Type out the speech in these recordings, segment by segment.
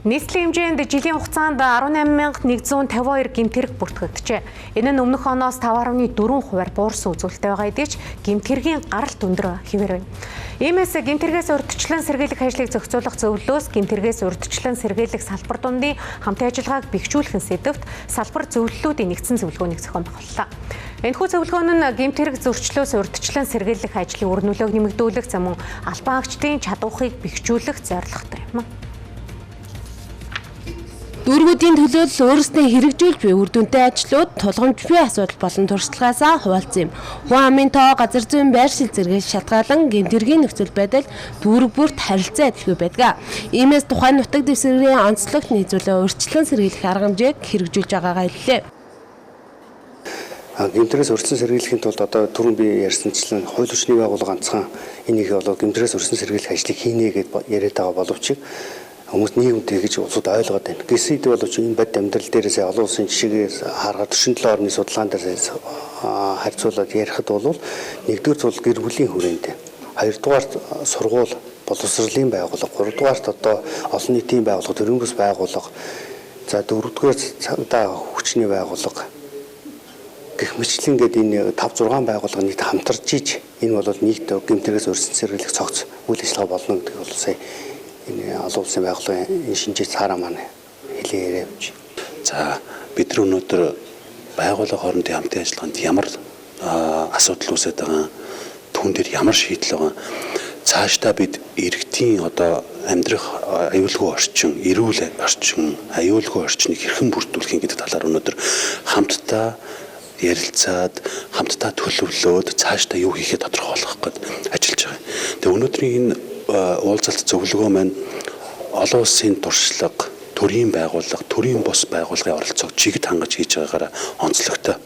Нийслэлийн хэмжээнд жилийн хугацаанд 18,152 гэмтэрэг бүртгэгджээ. Энэ нь өмнөх оноос 5.4% буурсан үзүүлэлттэй байгаа хэдий ч гэмтэргийн гаралт өндөр хэвээр байна. Иймээс гэмтэргээс урьдчилан сэргийлэх ажлыг зохицуулах зөвлөлөөс гэмтэргээс урьдчилан сэргийлэх салбар дундын хамтын ажиллагааг бэхжүүлэх сэдвт салбар зөвлөлүүдийн нэгдсэн зөвлөгөөнийг зохион байгууллаа. Энэхүү зөвлөгөөн нь гэмтэрэг зөрчлөөс урьдчилан сэргийлэх ажлын үр нөлөөг нэмэгдүүлэх за мөн албан агчдын чадварыг бэхжүүлэх зорилготой юм. Дүүргүүдийн төлөөлөл өөрсдөө хэрэгжүүлж буй үр дүнтэй ажлууд тулгамж буй асуудал болон туршлагаасаа хуваалцсан юм. Хүн амын тоо, газар зүйн байршил зэрэгс шалтгаалan гэмтэргийн нөхцөл байдал дүүрэг бүрт харилцаа адилгүй байдаг. Иймээс тухайн нутаг дэвсгэрийн онцлогт нийцүүлэн урьдчилан сэргийлэх арга хэмжээг хэрэгжүүлж байгаагаа хэллээ. Гэмтрээс урьдчилан сэргийлэхийн тулд одоо түрүүн би ярьсанчлан хууль орчны байгууллага ганцхан энийг бол гэмтрээс урьдчилан сэргийлэх ажлыг хийнэ гэдээ яриад байгаа боловч хүмүүс нийгэмтэй гэж улсууд ойлгоод байна. Гэсэд боловч энэ бод амьдрал дээрээс олон улсын жишээгээс харахад 49 орны судалгаан дээр харьцуулаад ярихад бол нэгдүгээр цул гэр бүлийн хүрээнд, хоёрдугаар сургууль, боловсролын байгууллага, гуравдугаарт одоо олон нийтийн байгууллага, төрийн бүс байгууллага, за дөрөвдүгээр цагдаа хүчний байгууллага гэх мэтлэн гээд энэ 5 6 байгууллага нийт хамтарч иж энэ бол нийт гэмтэрээс урьдчилан сэргийлэх цогц үйл ажиллагаа болно гэдэг бол сая энэ олон улсын байгууллагын энэ шинжээ цаараа маань хэлээ явж. За бид нар өнөөдөр байгууллага хоорондын хамтын ажиллагаанд ямар асуудал үүсэж байгаа, түүн дээр ямар шийдэл байгаа. Цаашдаа бид иргэдийн одоо амьдрах аюулгүй орчин, эрүүл орчин, аюулгүй орчныг хэрхэн бүрдүүлэх гэдэг талаар өнөөдөр хамтдаа ярилцаад, хамтдаа төлөвлөөд цаашдаа юу хийхээ тодорхойлох гээд ажиллаж байгаа. Тэгээ өнөөдрийн энэ уулзалт зөвлөгөө маань олон улсын туршлага, төрийн байгууллага, төрийн бус байгууллагын оролцоог чигт хангаж хийж байгаагаараа онцлогтой.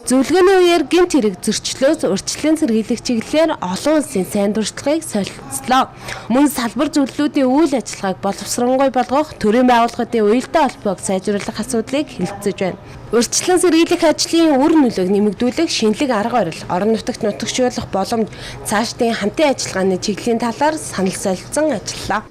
Зөвлөгөөний үеэр гэмт хэрэг зөрчлөөс урьдчилан сэргийлэх чиглэлээр олон улсын сайн туршлагыг солилцлоо. Мөн салбар зөвлөлүүдийн үйл ажиллагааг боловсронгуй болгох, төрийн байгууллагын уялдаа холбоог сайжруулах асуудлыг хэлэлцэж байна. Урьдчилан сэргийлэх ажлын үр нөлөөг нэмэгдүүлэх шинэлэг арга барил, орон нутагт нутагшуулах боломж, цаашдын хамтын ажиллагааны чиглэлийн талаар санал солилцсон ажиллалаа.